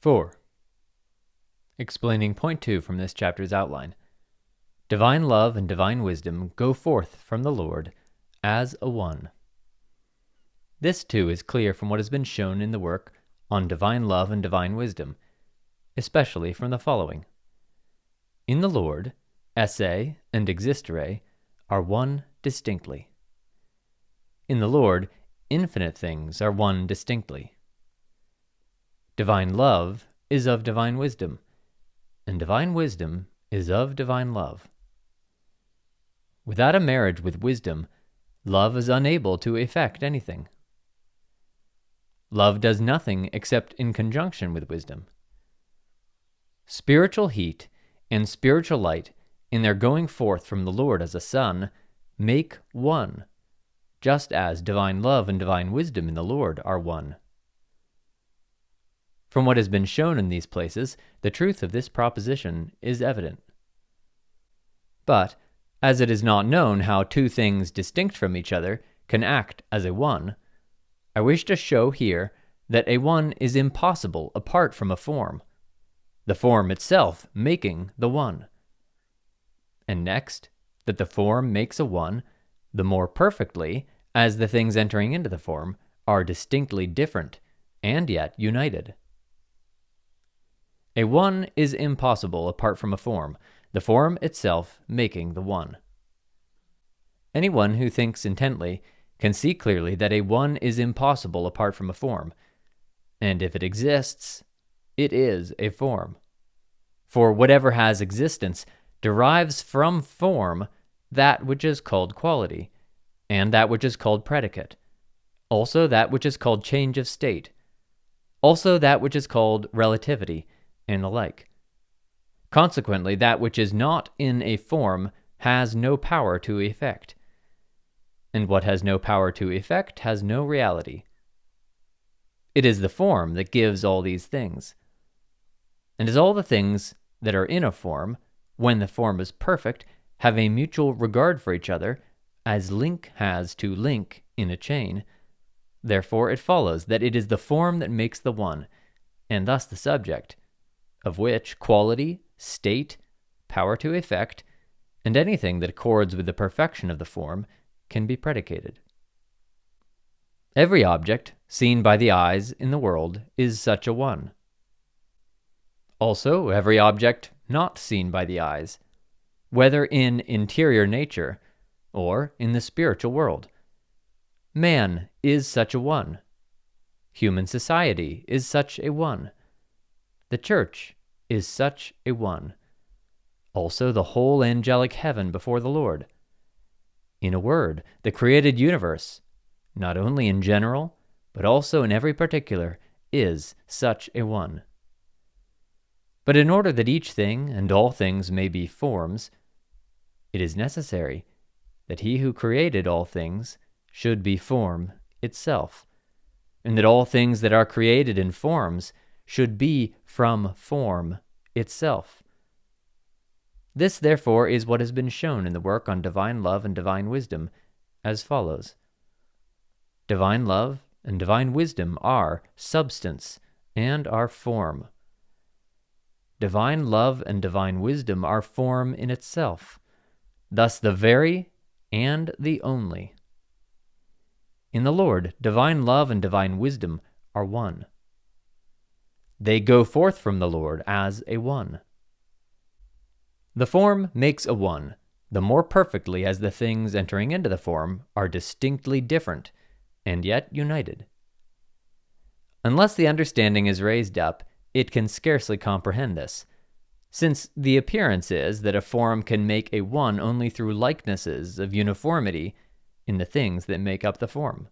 4. Explaining point 2 from this chapter's outline. Divine love and divine wisdom go forth from the Lord as a one. This too is clear from what has been shown in the work on divine love and divine wisdom, especially from the following. In the Lord, esse and existere are one distinctly. In the Lord, infinite things are one distinctly. Divine love is of divine wisdom, and divine wisdom is of divine love. Without a marriage with wisdom, love is unable to effect anything. Love does nothing except in conjunction with wisdom. Spiritual heat and spiritual light, in their going forth from the Lord as a sun, make one, just as divine love and divine wisdom in the Lord are one. From what has been shown in these places, the truth of this proposition is evident. But, as it is not known how two things distinct from each other can act as a one, I wish to show here that a one is impossible apart from a form, the form itself making the one. And next, that the form makes a one, the more perfectly as the things entering into the form are distinctly different and yet united. A one is impossible apart from a form, the form itself making the one. Anyone who thinks intently can see clearly that a one is impossible apart from a form, and if it exists, it is a form. For whatever has existence derives from form that which is called quality, and that which is called predicate, also that which is called change of state, also that which is called relativity, and the like. Consequently, that which is not in a form has no power to effect, and what has no power to effect has no reality. It is the form that gives all these things. And as all the things that are in a form, when the form is perfect, have a mutual regard for each other, as link has to link in a chain, therefore it follows that it is the form that makes the one, and thus the subject, of which quality, state, power to effect, and anything that accords with the perfection of the form can be predicated. Every object seen by the eyes in the world is such a one. Also, every object not seen by the eyes, whether in interior nature or in the spiritual world. Man is such a one. Human society is such a one. The Church is such a one. Also the whole angelic heaven before the Lord. In a word, the created universe, not only in general, but also in every particular, is such a one. But in order that each thing and all things may be forms, it is necessary that he who created all things should be form itself, and that all things that are created in forms should be from form itself. This, therefore, is what has been shown in the work on divine love and divine wisdom, as follows. Divine love and divine wisdom are substance and are form. Divine love and divine wisdom are form in itself, thus the very and the only. In the Lord, divine love and divine wisdom are one. They go forth from the Lord as a one. The form makes a one, the more perfectly as the things entering into the form are distinctly different, and yet united. Unless the understanding is raised up, it can scarcely comprehend this, since the appearance is that a form can make a one only through likenesses of uniformity in the things that make up the form.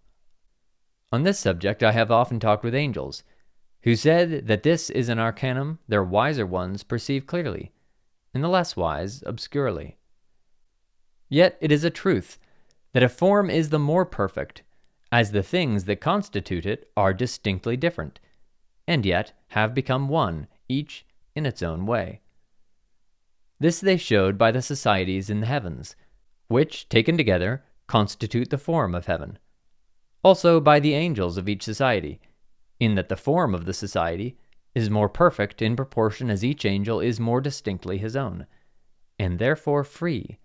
On this subject I have often talked with angels, who said that this is an arcanum their wiser ones perceive clearly, and the less wise obscurely. Yet it is a truth that a form is the more perfect, as the things that constitute it are distinctly different, and yet have become one, each in its own way. This they showed by the societies in the heavens, which, taken together, constitute the form of heaven. Also by the angels of each society, in that the form of the society is more perfect in proportion as each angel is more distinctly his own, and therefore free,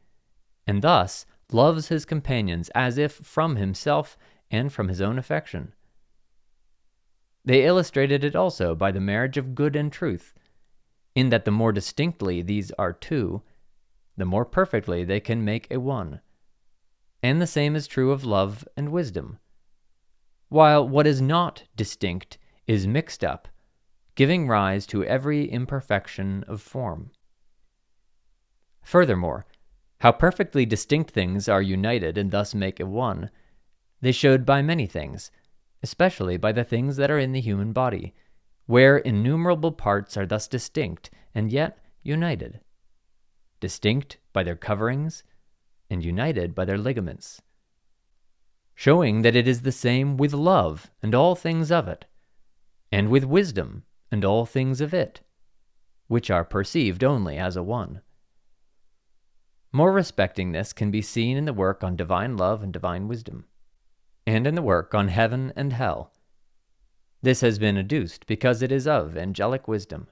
and thus loves his companions as if from himself and from his own affection. They illustrated it also by the marriage of good and truth, in that the more distinctly these are two, the more perfectly they can make a one. And the same is true of love and wisdom, while what is not distinct is mixed up, giving rise to every imperfection of form. Furthermore, how perfectly distinct things are united and thus make a one, they showed by many things, especially by the things that are in the human body, where innumerable parts are thus distinct and yet united, distinct by their coverings and united by their ligaments, showing that it is the same with love and all things of it, and with wisdom and all things of it, which are perceived only as a one. More respecting this can be seen in the work on divine love and divine wisdom, and in the work on heaven and hell. This has been adduced because it is of angelic wisdom.